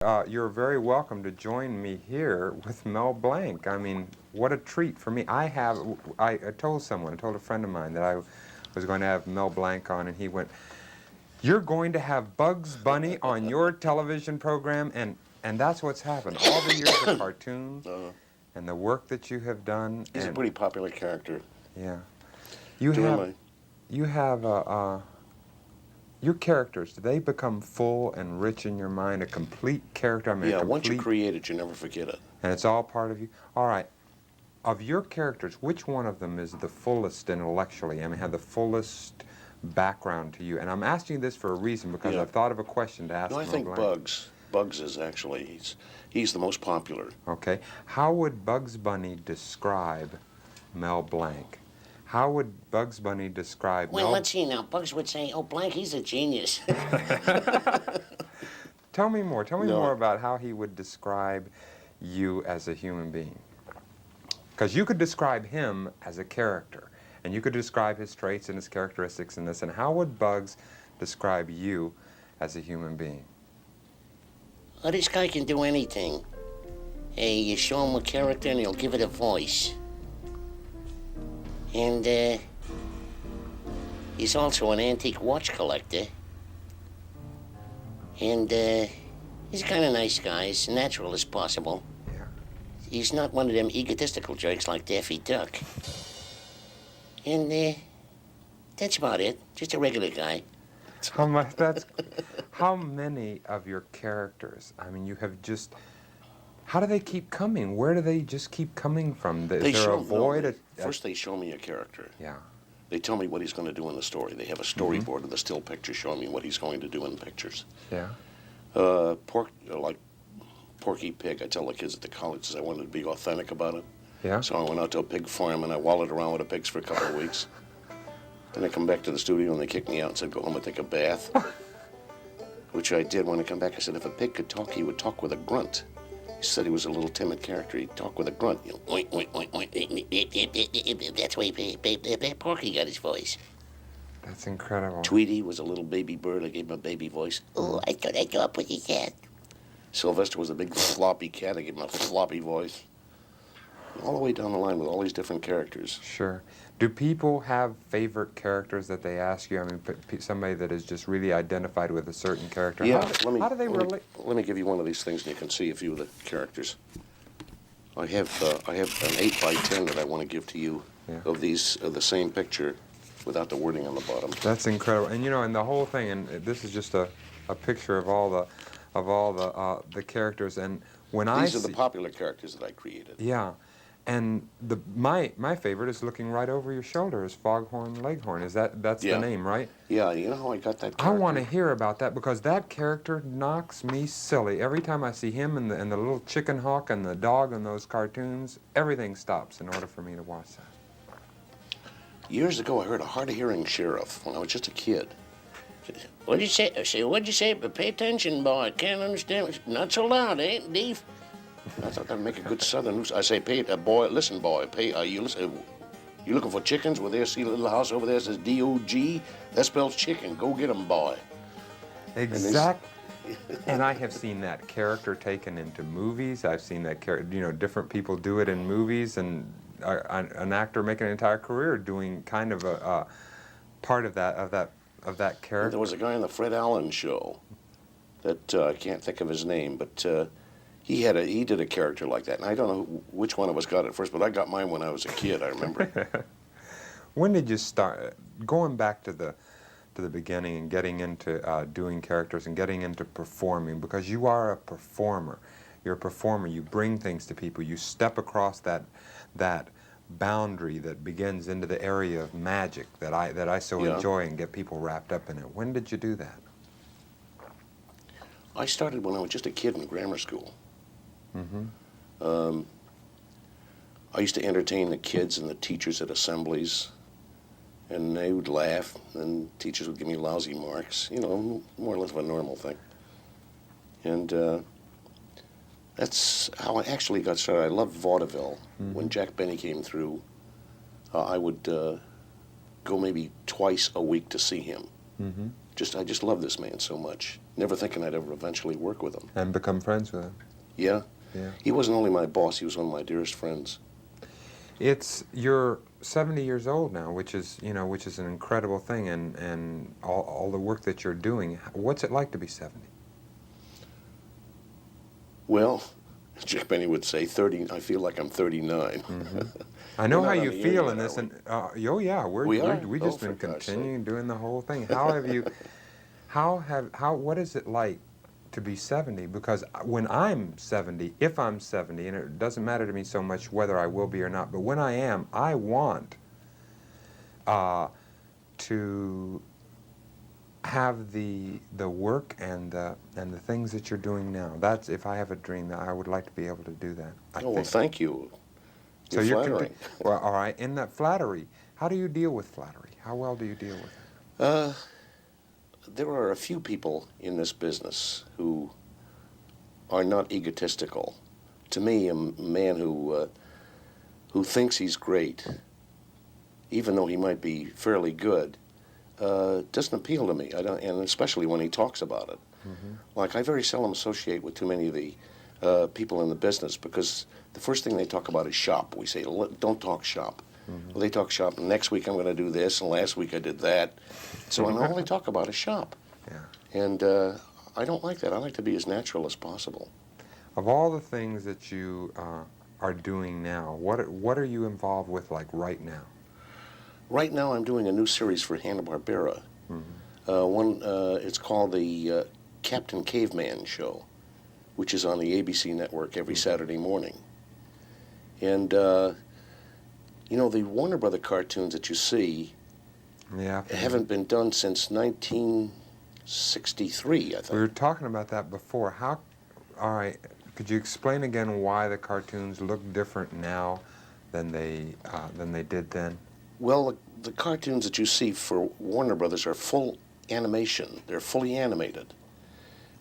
You're very welcome to join me here with Mel Blanc. I mean, what a treat for me. I told someone, I told a friend of mine that I was going to have Mel Blanc on, and he went, "You're going to have Bugs Bunny on your television program?" And that's what's happened. All the years of cartoons and the work that you have done. He's a pretty popular character. Yeah. You have your characters, do they become full and rich in your mind, a complete character? I mean, Yeah, once you create it, you never forget it. And it's all part of you? All right. Of your characters, which one of them is the fullest intellectually? I mean, have the fullest background to you? And I'm asking you this for a reason, because I've thought of a question to ask. No, I think Bugs. Bugs is actually, he's the most popular. Okay. How would Bugs Bunny describe Mel Blanc? How would Bugs Bunny describe Well, let's see now. Bugs would say, "Oh, Blanc, he's a genius." Tell me more. Tell me more about how he would describe you as a human being. Because you could describe him as a character, and you could describe his traits and his characteristics in this, and how would Bugs describe you as a human being? Oh, this guy can do anything. Hey, you show him a character and he'll give it a voice. And, he's also an antique watch collector. And, he's a kind of nice guy, as natural as possible. Yeah. He's not one of them egotistical jerks like Daffy Duck. And, that's about it. Just a regular guy. How many of your characters, I mean, you have just, how do they keep coming? Where do they just keep coming from? Is there a void? First they show me a character. Yeah. They tell me what he's going to do in the story. They have a storyboard of the still picture showing me what he's going to do in the pictures. Yeah. Like Porky Pig, I tell the kids at the colleges I wanted to be authentic about it. Yeah. So I went out to a pig farm and I wallowed around with the pigs for a couple of weeks. Then I come back to the studio and they kicked me out and said, "Go home and take a bath." Which I did. When I come back, I said, if a pig could talk, he would talk with a grunt. He said he was a little timid character. He'd talk with a grunt. You know, oink, oink, oink, oink. That's why Porky got his voice. That's incredible. Tweety was a little baby bird. I gave him a baby voice. Oh, I thought I'd go up with your cat. Sylvester was a big floppy cat. I gave him a floppy voice. All the way down the line with all these different characters. Sure. Do people have favorite characters that they ask you? I mean, somebody that is just really identified with a certain character. Yeah. How do they relate? Let me give you one of these things and you can see a few of the characters. I have an 8x10 that I want to give to you of these, of the same picture without the wording on the bottom. That's incredible. And you know, and the whole thing, and this is just a picture of all the characters. And when These are the popular characters that I created. Yeah. And my favorite is looking right over your shoulder is Foghorn Leghorn. That's the name, right? Yeah, you know how I got that character? I want to hear about that, because that character knocks me silly. Every time I see him and the little chicken hawk and the dog in those cartoons, everything stops in order for me to watch that. Years ago, I heard a hard-of-hearing sheriff when I was just a kid. What'd you say? What'd you say? But pay attention, boy. I can't understand. Not so loud, eh, Dave? I thought that'd make a good southern news. I say, boy, listen, boy, you listen. You looking for chickens? Well, there, see the little house over there says D-O-G? That spells chicken. Go get 'em, boy. Exactly. And I have seen that character taken into movies. I've seen that character, you know, different people do it in movies, and an actor make an entire career doing kind of a part of that character. There was a guy on the Fred Allen show that I can't think of his name, but he did a character like that, and I don't know which one of us got it first, but I got mine when I was a kid. I remember. When did you start going back to the beginning and getting into doing characters and getting into performing? Because you are a performer. You're a performer. You bring things to people. You step across that boundary that begins into the area of magic that I so enjoy and get people wrapped up in it. When did you do that? I started when I was just a kid in grammar school. Mm-hmm. I used to entertain the kids and the teachers at assemblies, and they would laugh, and teachers would give me lousy marks, you know, more or less of a normal thing. And that's how I actually got started. I loved vaudeville. Mm-hmm. When Jack Benny came through, I would go maybe twice a week to see him. Mm-hmm. I just love this man so much. never thinking I'd ever eventually work with him. And become friends with him. Yeah. Yeah. He wasn't only my boss, he was one of my dearest friends. You're 70 years old now, which is an incredible thing, and all the work that you're doing. What's it like to be 70? Well, Jack Benny would say, 30. I feel like I'm 39. Mm-hmm. I know We're how not you on the feel air in yet, this, are and oh yeah, We are? we Oh, just for been gosh sake. continuing doing the whole thing. How have you? What is it like to be 70? Because when I'm 70, if I'm 70, and it doesn't matter to me so much whether I will be or not, but when I am, I want to have the work and the things that you're doing now. That's, if I have a dream, I would like to be able to do that. Oh, well, thank you. So You're you're flattering. well, all right. In that flattery, how do you deal with flattery? How well do you deal with it? There are a few people in this business who are not egotistical. To me, a man who thinks he's great, even though he might be fairly good, doesn't appeal to me. I don't, and especially when he talks about it. Mm-hmm. Like, I very seldom associate with too many of the people in the business, because the first thing they talk about is shop. We say, don't talk shop. Mm-hmm. Well, they talk shop, and next week I'm going to do this, and last week I did that. So and all they talk about is shop. Yeah. And I don't like that. I like to be as natural as possible. Of all the things that you are doing now, what are you involved with, like, right now? Right now I'm doing a new series for Hanna-Barbera. Mm-hmm. It's called the Captain Caveman Show, which is on the ABC network every Saturday morning. And, you know, the Warner Brother cartoons that you see Yeah. haven't been done since 1963, I think. We were talking about that before. All right, could you explain again why the cartoons look different now than they did then? Well, the cartoons that you see for Warner Brothers are full animation. They're fully animated,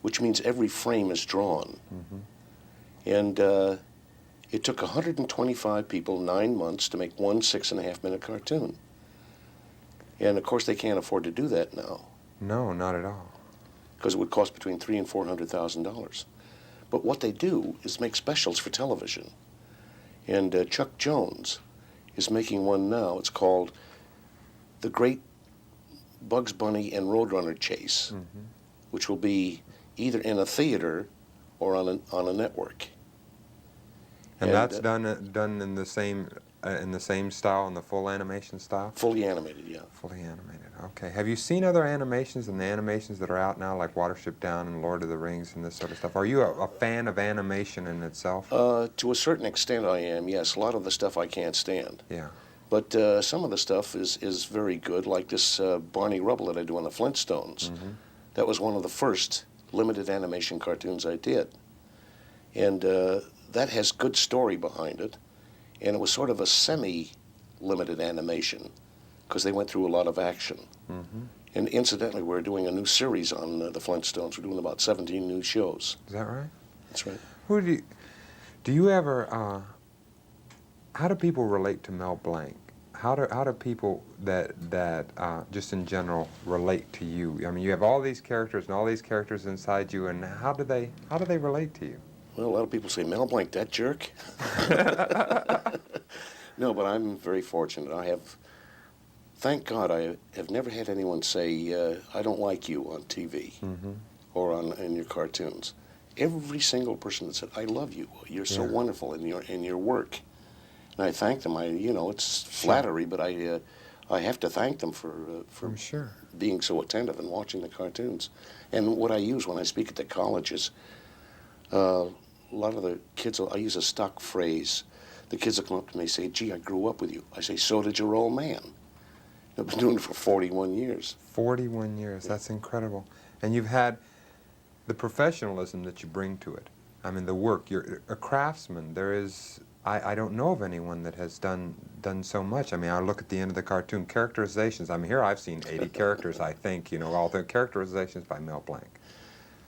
which means every frame is drawn. Mm-hmm. And it took 125 people 9 months to make one 6.5-minute cartoon. And of course, they can't afford to do that now, No, not at all. because it would cost between $300,000 and $400,000. But what they do is make specials for television. And Chuck Jones is making one now. It's called The Great Bugs Bunny and Roadrunner Chase, Mm-hmm. which will be either in a theater or on a network. And that's done in the same style, in the full animation style? Fully animated, yeah. Fully animated. Okay. Have you seen other animations than the animations that are out now, like Watership Down and Lord of the Rings and this sort of stuff? Are you a fan of animation in itself? To a certain extent, I am, yes. A lot of the stuff I can't stand. Yeah. But some of the stuff is very good, like this Barney Rubble that I do on the Flintstones. Mm-hmm. That was one of the first limited animation cartoons I did. And that has good story behind it. And it was sort of a semi-limited animation, because they went through a lot of action. Mm-hmm. And incidentally, we're doing a new series on the Flintstones. We're doing about 17 new shows. Is that right? That's right. Who do you ever, how do people relate to Mel Blanc? How do people that just in general relate to you? I mean, you have all these characters and all these characters inside you, and how do they relate to you? Well, a lot of people say, Mel Blanc, that jerk? No, but I'm very fortunate. Thank God, I have never had anyone say, I don't like you on TV Mm-hmm. or in your cartoons. Every single person that said, I love you. You're so Yeah. wonderful in your work. And I thank them. It's flattery, but I have to thank them for I'm sure. being so attentive and watching the cartoons. And what I use when I speak at the colleges, a lot of the kids, I use a stock phrase. The kids will come up to me and say, gee, I grew up with you. I say, so did your old man. I've been doing it for 41 years. 41 years. That's incredible. And you've had the professionalism that you bring to it. I mean, the work. You're a craftsman. There is, I don't know of anyone that has done so much. I mean, I look at the end of the cartoon, characterizations. I mean, here I've seen 80 characters, I think, all the characterizations by Mel Blanc.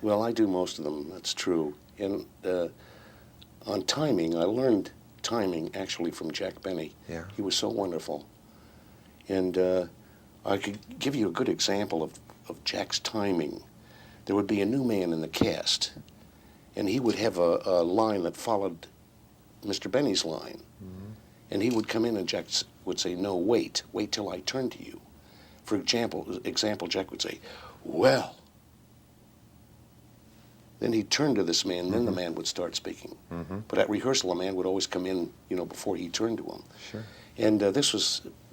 Well, I do most of them, that's true. And on timing, I learned timing actually from Jack Benny. Yeah. He was so wonderful. And I could give you a good example of Jack's timing. there would be a new man in the cast, and he would have a line that followed Mr. Benny's line. And he would come in and Jack would say, no, wait till I turn to you. For example, Jack would say, well. Then he'd turn to this man, then the man would start speaking. But at rehearsal, a man would always come in, before he turned to him. Sure. And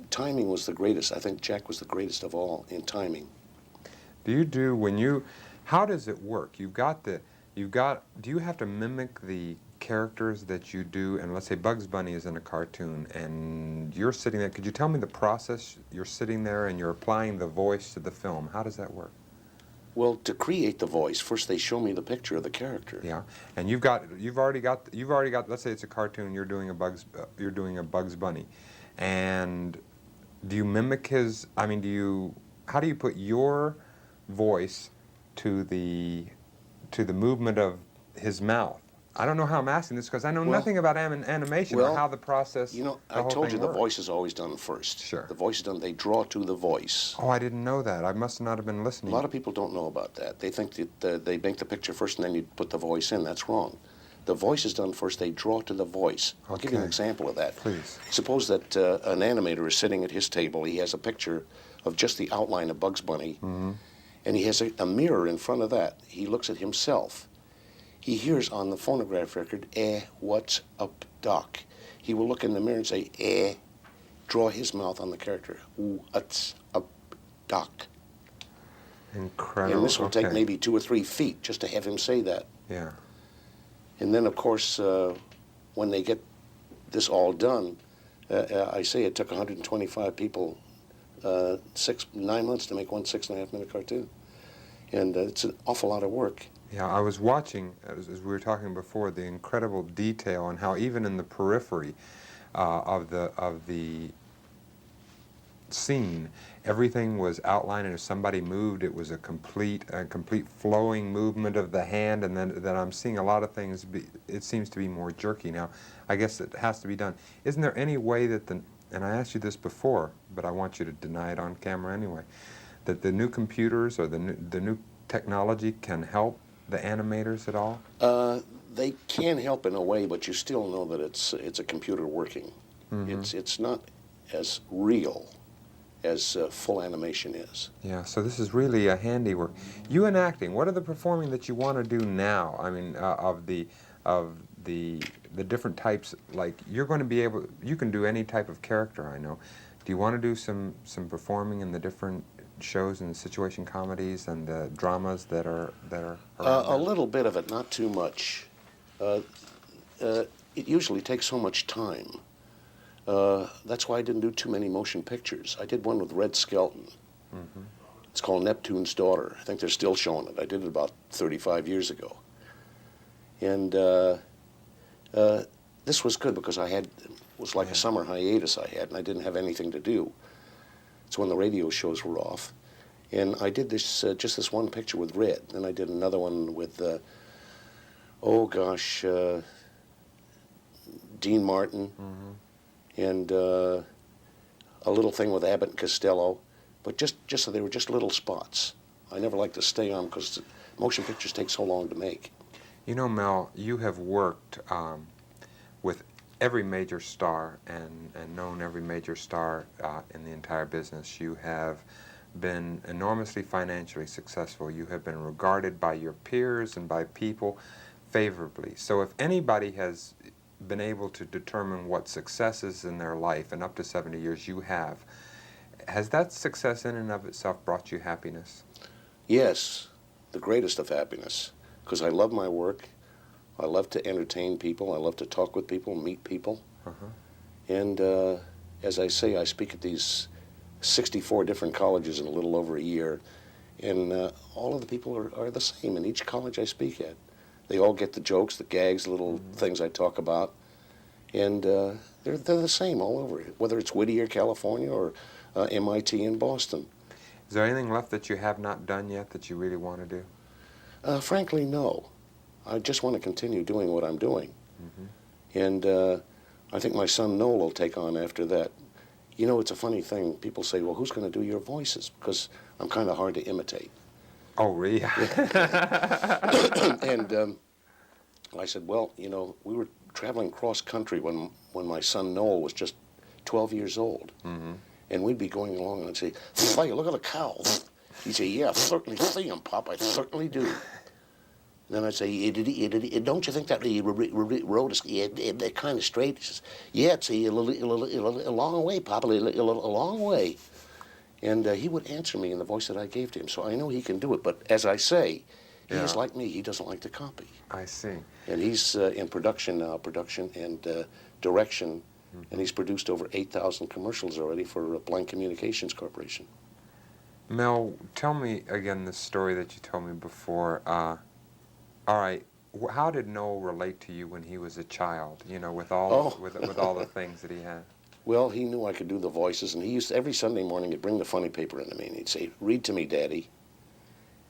timing was the greatest. I think Jack was the greatest of all in timing. How does it work? Do you have to mimic the characters that you do? And let's say Bugs Bunny is in a cartoon and you're sitting there. Could you tell me the process? You're sitting there and you're applying the voice to the film. How does that work? Well, to create the voice, first they show me the picture of the character. Yeah, and you've already got. Let's say it's a cartoon. You're doing a Bugs Bunny, and do you mimic his? I mean, how do you put your voice to the movement of his mouth? I don't know how I'm asking this because I know nothing about animation or how the process. I told you the voice is always done first. Sure. The voice is done. They draw to the voice. Oh, I didn't know that. I must not have been listening. A lot of people don't know about that. They think that they make the picture first and then you put the voice in. That's wrong. The voice is done first. They draw to the voice. I'll give you an example of that. Please. Suppose that an animator is sitting at his table. He has a picture of just the outline of Bugs Bunny, and he has a mirror in front of that. He looks at himself. He hears on the phonograph record, what's up, Doc? He will look in the mirror and say, draw his mouth on the character. What's up, Doc? Incredible. And this will take maybe 2 or 3 feet just to have him say that. Yeah. And then, of course, when they get this all done, I say it took 125 people 9 months to make one 6.5-minute cartoon. And it's an awful lot of work. Yeah, I was watching, as we were talking before, the incredible detail and how even in the periphery of the scene, everything was outlined, and if somebody moved, it was a complete flowing movement of the hand, and then that I'm seeing a lot of things, it seems to be more jerky now. I guess it has to be done. Isn't there any way that and I asked you this before, but I want you to deny it on camera anyway, that the new computers or the new technology can help the animators at all? They can help in a way, but you still know that it's a computer working. It's not as real as full animation is. Yeah, so this is really a handiwork. You in acting, what are the performing that you want to do now? I mean, of the different types, like you're going to be able, you can do any type of character, I know. Do you want to do some performing in the different shows and situation comedies and the dramas that are a little bit of it, not too much. It usually takes so much time. That's why I didn't do too many motion pictures. I did one with Red Skelton. It's called Neptune's Daughter. I think they're still showing it. I did it about 35 years ago. And this was good because it was like a summer hiatus I had, and I didn't have anything to do. It's when the radio shows were off. And I did this, just this one picture with Red. Then I did another one with, Dean Martin. And a little thing with Abbott and Costello. But just so they were just little spots. I never liked to stay on because motion pictures take so long to make. You know, Mel, you have worked with every major star and known every major star in the entire business. You have been enormously financially successful. You have been regarded by your peers and by people favorably. So if anybody has been able to determine what success is in their life, and up to 70 years you have, has that success in and of itself brought you happiness? Yes, the greatest of happiness, because I love my work. I love to entertain people. I love to talk with people, meet people. And as I say, I speak at these 64 different colleges in a little over a year, and all of the people are the same in each college I speak at. They all get the jokes, the gags, the little things I talk about, and they're the same all over, whether it's Whittier, California, or MIT in Boston. Is there anything left that you have not done yet that you really want to do? Frankly, no. I just want to continue doing what I'm doing. And I think my son Noel will take on after that. You know, it's a funny thing. People say, well, who's going to do your voices? Because I'm kind of hard to imitate. Oh, really? And I said, well, you know, we were traveling cross country when my son Noel was just 12 years old. Mm-hmm. And we'd be going along and I'd say, "Hey, look at the cows." He'd say, "Yeah, I certainly see them, Pop. I certainly do." And then I'd say, "Don't you think that the road is kind of straight?" He says, "Yeah, it's a long way, Pop, a long way." And he would answer me in the voice that I gave to him. So I know he can do it. But as I say, he Yeah. is like me. He doesn't like to copy. I see. And he's in production now, production and direction. And he's produced over 8,000 commercials already for Blanc Communications Corporation. Mel, tell me again the story that you told me before. All right, how did Noel relate to you when he was a child? You know, with all with all the things that he had. Well, he knew I could do the voices, and he used every Sunday morning he'd bring the funny paper into me, and he'd say, "Read to me, Daddy."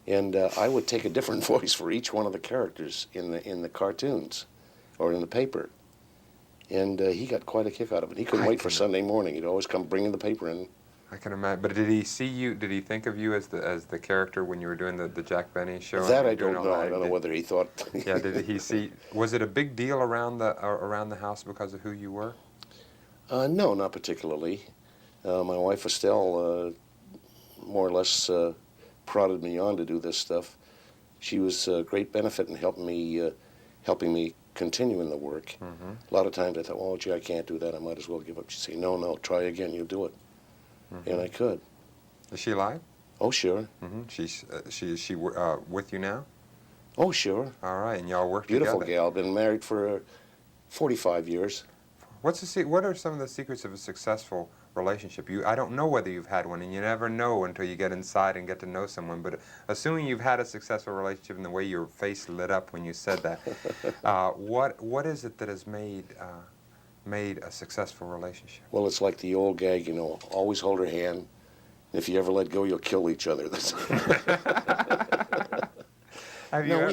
And I would take a different voice for each one of the characters in the cartoons, or in the paper. And he got quite a kick out of it. He couldn't wait for Sunday morning. He'd always come bringing the paper in. I can imagine. But did he see you? Did he think of you as the character when you were doing the Jack Benny show? That I don't know. I don't know whether he thought. Yeah. Did he see? Was it a big deal around the house because of who you were? No, not particularly. My wife Estelle more or less prodded me on to do this stuff. She was a great benefit in helping me continue in the work. Mm-hmm. A lot of times I thought, "Oh, gee, I can't do that. I might as well give up." She'd say, "No, try again. You'll do it." Mm-hmm. And I could. Is she alive? Oh, sure. Mm-hmm. Is she with you now? Oh, sure. All right, and y'all work Beautiful together. gal. Been married for 45 years. What are some of the secrets of a successful relationship? I don't know whether you've had one, and you never know until you get inside and get to know someone. But assuming you've had a successful relationship, and the way your face lit up when you said that, what is it that has made a successful relationship? Well, it's like the old gag, you know, always hold her hand. If you ever let go, you'll kill each other. We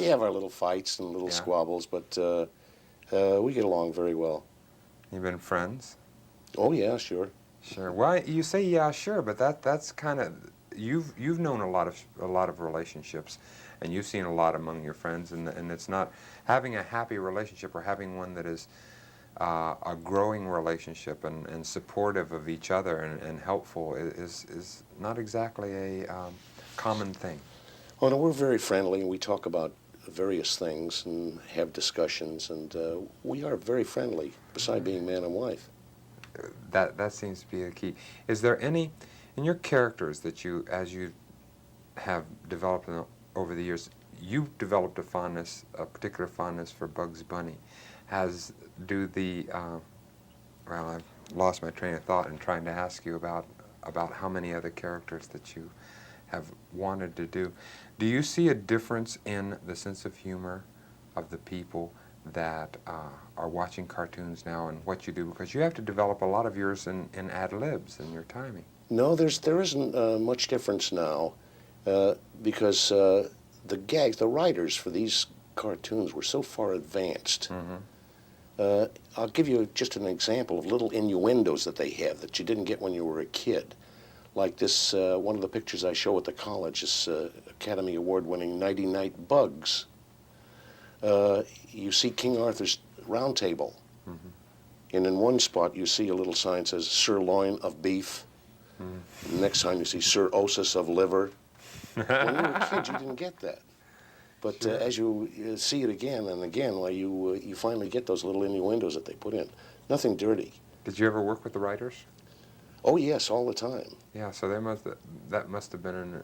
have our little fights and little squabbles, but we get along very well. You've been friends? Oh, yeah, sure. Sure. Well, you say yeah, sure, but that's kind of you've known a lot of relationships, and you've seen a lot among your friends, and it's not having a happy relationship or having one that is a growing relationship and supportive of each other and helpful is not exactly a common thing. Oh, no, we're very friendly, and we talk about various things and have discussions, and we are very friendly, beside being man and wife. That seems to be the key. Is there any, in your characters that as you have developed over the years, you've developed a particular fondness for Bugs Bunny. Well, I've lost my train of thought in trying to ask you about how many other characters that you have wanted to do. Do you see a difference in the sense of humor of the people that are watching cartoons now and what you do? Because you have to develop a lot of yours in ad-libs and your timing. No, there isn't much difference now because the writers for these cartoons were so far advanced. Mm-hmm. I'll give you just an example of little innuendos that they have that you didn't get when you were a kid. Like this, one of the pictures I show at the college, this Academy Award-winning Nighty Night Bugs. You see King Arthur's Round Table. Mm-hmm. And in one spot you see a little sign that says sirloin of beef. Mm-hmm. The next time you see Sir Osis of liver. When you were a kid, you didn't get that. But Sure. As you see it again and again, well, you finally get those little innuendos that they put in. Nothing dirty. Did you ever work with the writers? Oh, yes, all the time. Yeah, so that must have been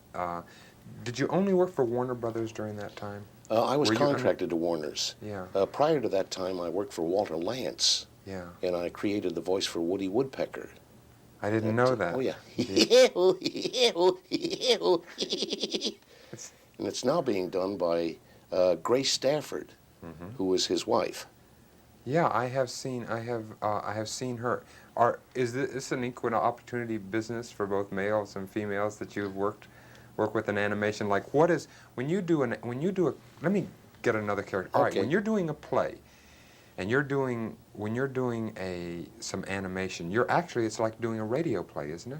did you only work for Warner Brothers during that time? I was Were you contracted to Warner's. Yeah. Prior to that time, I worked for Walter Lantz, Yeah. and I created the voice for Woody Woodpecker. I didn't know that. Oh, yeah. And it's now being done by Grace Stafford, Mm-hmm. who is his wife. Yeah, I have seen her. Is this an equal opportunity business for both males and females that you've work with in animation? Like, what is when you do let me get another character. All right, Okay. when you're doing a play, and when you're doing some animation, it's like doing a radio play, isn't it?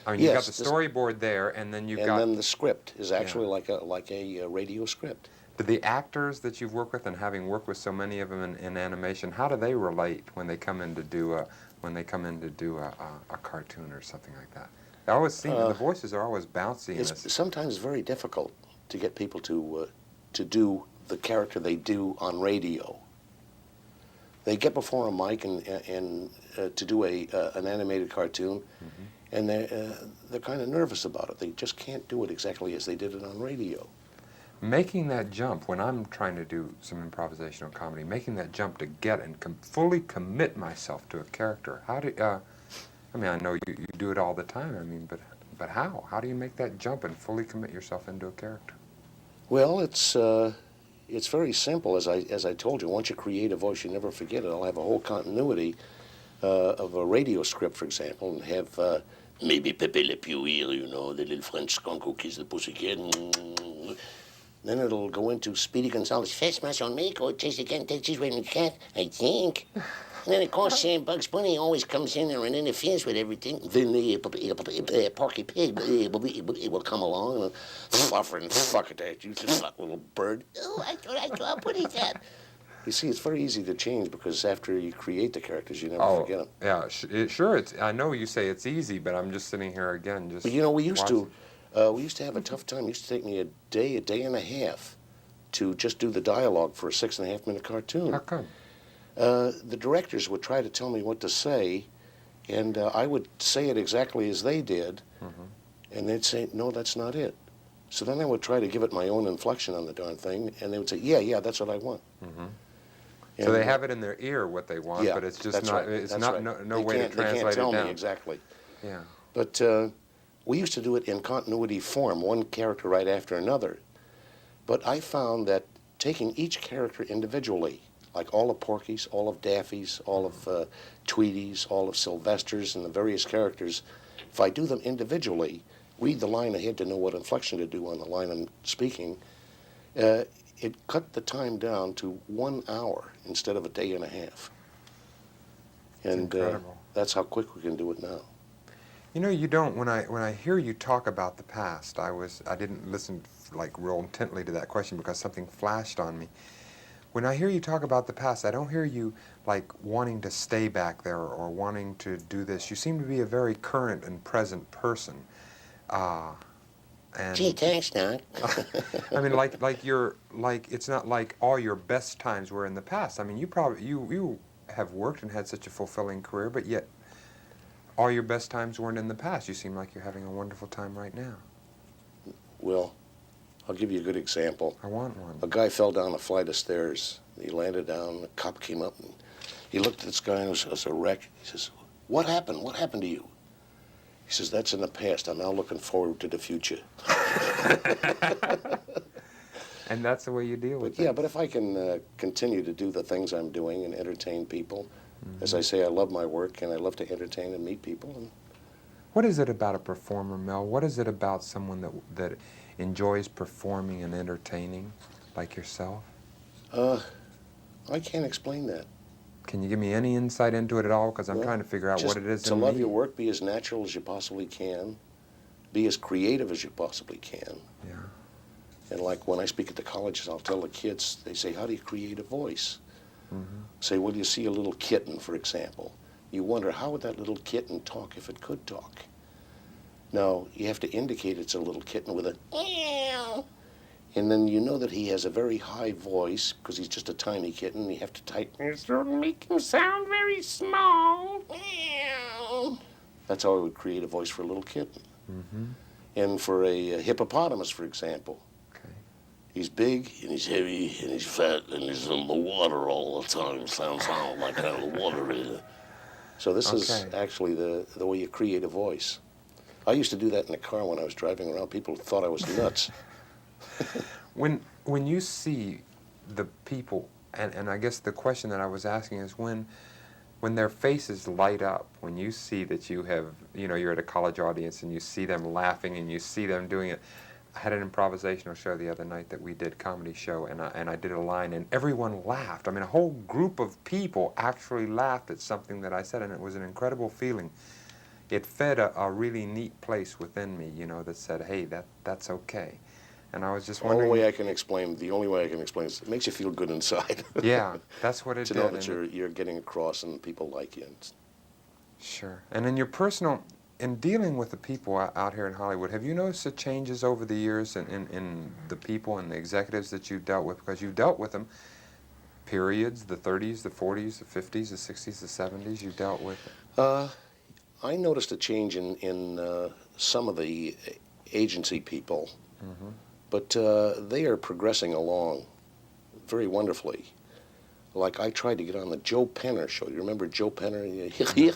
I mean, you've got Yes, the storyboard there, and then you've and got... then the script is actually like a radio script. Do the actors that you've worked with, and having worked with so many of them in animation, how do they relate when they come in to do a a cartoon or something like that? I always seem the voices are always bouncy. It's sometimes very difficult to get people to do the character they do on radio. They get before a mic and to do an animated cartoon, and they're kind of nervous about it. They just can't do it exactly as they did it on radio. Making that jump, when I'm trying to do some improvisational comedy, making that jump to get and fully commit myself to a character, how do I mean, I know you do it all the time, I mean, but how? How do you make that jump and fully commit yourself into a character? Well, it's very simple. As I told you, once you create a voice, you never forget it. I'll have a whole continuity of a radio script, for example, and have maybe Pepe Le Pew here, you know, the little French skunk who kisses the pussycat. Then it'll go into Speedy Gonzales. Fast mouse on me, go chase again, takes away the cat, I think. And then, of course, Bugs Bunny always comes in there and interferes with everything. Then Porky Pig will come along and fluffer and fuck it at you, fuck little bird. Oh, I thought, what is that? You see, it's very easy to change because after you create the characters, you never forget them. Yeah, sure. I know you say it's easy, but I'm just sitting here again, just. But you know, we used to have a tough time. It used to take me a day and a half to just do the dialogue for a 6.5-minute cartoon. How come? The directors would try to tell me what to say, and I would say it exactly as they did, and they'd say, no, that's not it. So then I would try to give it my own inflection on the darn thing, and they would say, yeah, that's what I want. And, so they have it in their ear what they want, yeah, but it's just that's not. right. It's That's not right. no way to translate They can't tell it down. me exactly. Yeah. But we used to do it in continuity form, one character right after another. But I found that taking each character individually, like all of Porky's, all of Daffy's, all of Tweety's, all of Sylvester's, and the various characters, if I do them individually, read the line ahead to know what inflection to do on the line I'm speaking, it cut the time down to 1 hour instead of a day and a half. And incredible. that's how quick we can do it now. You know, you don't. When I hear you talk about the past, I didn't listen like real intently to that question because something flashed on me. When I hear you talk about the past, I don't hear you like wanting to stay back there or wanting to do this. You seem to be a very current and present person. And Gee, thanks, Doc. I mean, it's not like all your best times were in the past. I mean, you have worked and had such a fulfilling career, but yet all your best times weren't in the past. You seem like you're having a wonderful time right now. Well, I'll give you a good example. I want one. A guy fell down a flight of stairs. He landed down. A cop came up and he looked at this guy and it was a wreck. He says, "What happened? What happened to you?" He says, "That's in the past. I'm now looking forward to the future." And that's the way you deal with it. Yeah, but if I can continue to do the things I'm doing and entertain people, as I say, I love my work and I love to entertain and meet people. And what is it about a performer, Mel? What is it about someone that enjoys performing and entertaining, like yourself? I can't explain that. Can you give me any insight into it at all? Because I'm trying to figure out what it is to in love me. your work, be as natural as you possibly can, be as creative as you possibly can. Yeah. And like when I speak at the colleges, I'll tell the kids, they say, "How do you create a voice?" Say, well, you see a little kitten, for example. You wonder, how would that little kitten talk if it could talk? Now, you have to indicate it's a little kitten with a meow. And then you know that he has a very high voice because he's just a tiny kitten. You have to tighten his throat and make him sound very small. Meow. That's how I would create a voice for a little kitten. And for a hippopotamus, for example, he's big and he's heavy and he's fat and he's in the water all the time. Sounds like kind of water is. So this is actually the way you create a voice. I used to do that in the car when I was driving around. People thought I was nuts. When you see the people, and I guess the question that I was asking is when their faces light up, when you see that you're at a college audience and you see them laughing and you see them doing it. I had an improvisational show the other night that we did, comedy show, and I did a line and everyone laughed. I mean, a whole group of people actually laughed at something that I said, and it was an incredible feeling. it fed a really neat place within me, you know, that said, hey, that's okay. And I was just The only wondering. way I can explain is it makes you feel good inside. Yeah, that's what it to did. know that you're getting across and people like you. Sure. And in your personal, in dealing with the people out here in Hollywood, have you noticed the changes over the years in the people and the executives that you've dealt with? Because you've dealt with them periods, the 30s, the 40s, the 50s, the 60s, the 70s, you dealt with it. I noticed a change in some of the agency people, but they are progressing along very wonderfully. Like I tried to get on the Joe Penner show. You remember Joe Penner?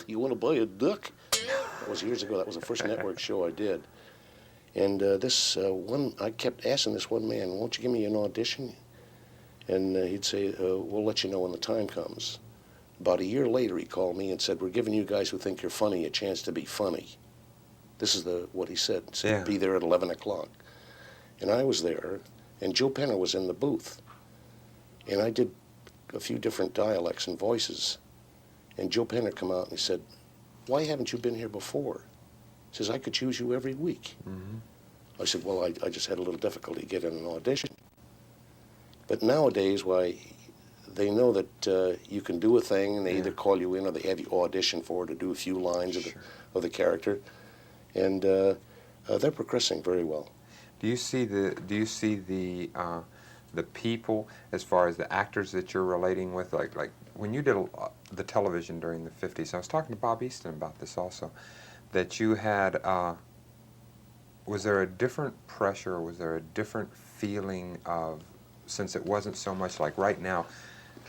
You want to buy a duck? That was years ago. That was the first network show I did. And I kept asking this one man, won't you give me an audition? And he'd say, we'll let you know when the time comes. About a year later, he called me and said, we're giving you guys who think you're funny a chance to be funny. This is what he said. He said, Yeah. Be there at 11 o'clock. And I was there, and Joe Penner was in the booth. And I did a few different dialects and voices. And Joe Penner come out and he said, why haven't you been here before? He says, I could choose you every week. I said, well, I just had a little difficulty getting an audition. But nowadays, why, they know that you can do a thing, and they either call you in or they have you audition for it to do a few lines of the character. And they're progressing very well. Do you see the people, as far as the actors that you're relating with, like when you did the television during the 50s? I was talking to Bob Easton about this also, that you had, was there a different pressure, was there a different feeling of, since it wasn't so much like right now,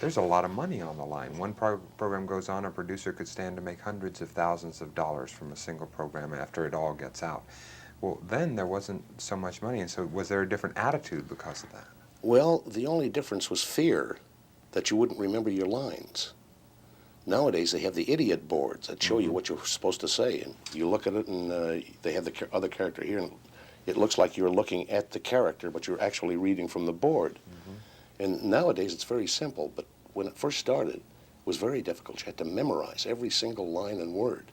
there's a lot of money on the line. One program goes on, a producer could stand to make hundreds of thousands of dollars from a single program after it all gets out. Well, then there wasn't so much money, and so was there a different attitude because of that? Well, the only difference was fear that you wouldn't remember your lines. Nowadays, they have the idiot boards that show you what you're supposed to say, and you look at it, and they have the other character here, and it looks like you're looking at the character, but you're actually reading from the board. And nowadays, it's very simple, but when it first started, it was very difficult. You had to memorize every single line and word.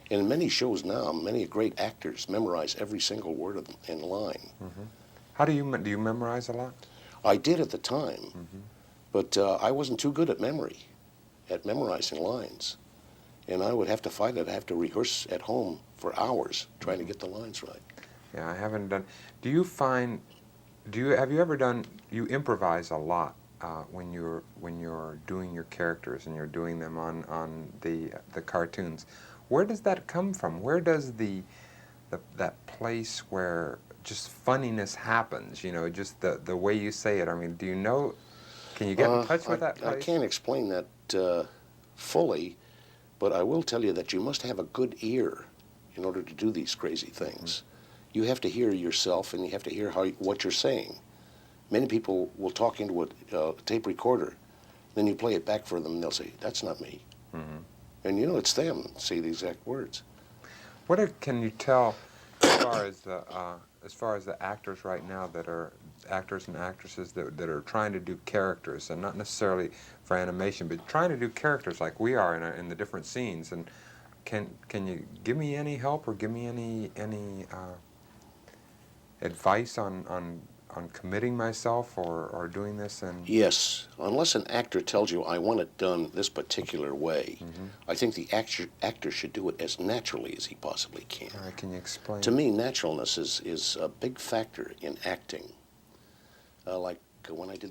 And in many shows now, many great actors memorize every single word in line. How do you memorize a lot? I did at the time, but I wasn't too good at memorizing lines. And I would have to fight it. I have to rehearse at home for hours trying to get the lines right. Yeah, I haven't done. Do you find? Have you ever done? You improvise a lot when you're doing your characters and you're doing them on the cartoons. Where does that come from? Where does that place where just funniness happens? You know, just the way you say it. I mean, do you know? Can you get in touch with that place? I can't explain that fully, but I will tell you that you must have a good ear in order to do these crazy things. You have to hear yourself, and you have to hear what you're saying. Many people will talk into a tape recorder, then you play it back for them, and they'll say, "That's not me," and you know it's them. Say the exact words. Can you tell as far as the actors right now that are actors and actresses that are trying to do characters, and not necessarily for animation, but trying to do characters like we are in the different scenes? And can you give me any help or give me any advice on committing myself or doing this? And Yes, unless an actor tells you, I want it done this particular way, I think the actor should do it as naturally as he possibly can. all right, can you explain? To me, naturalness is a big factor in acting. Like when I did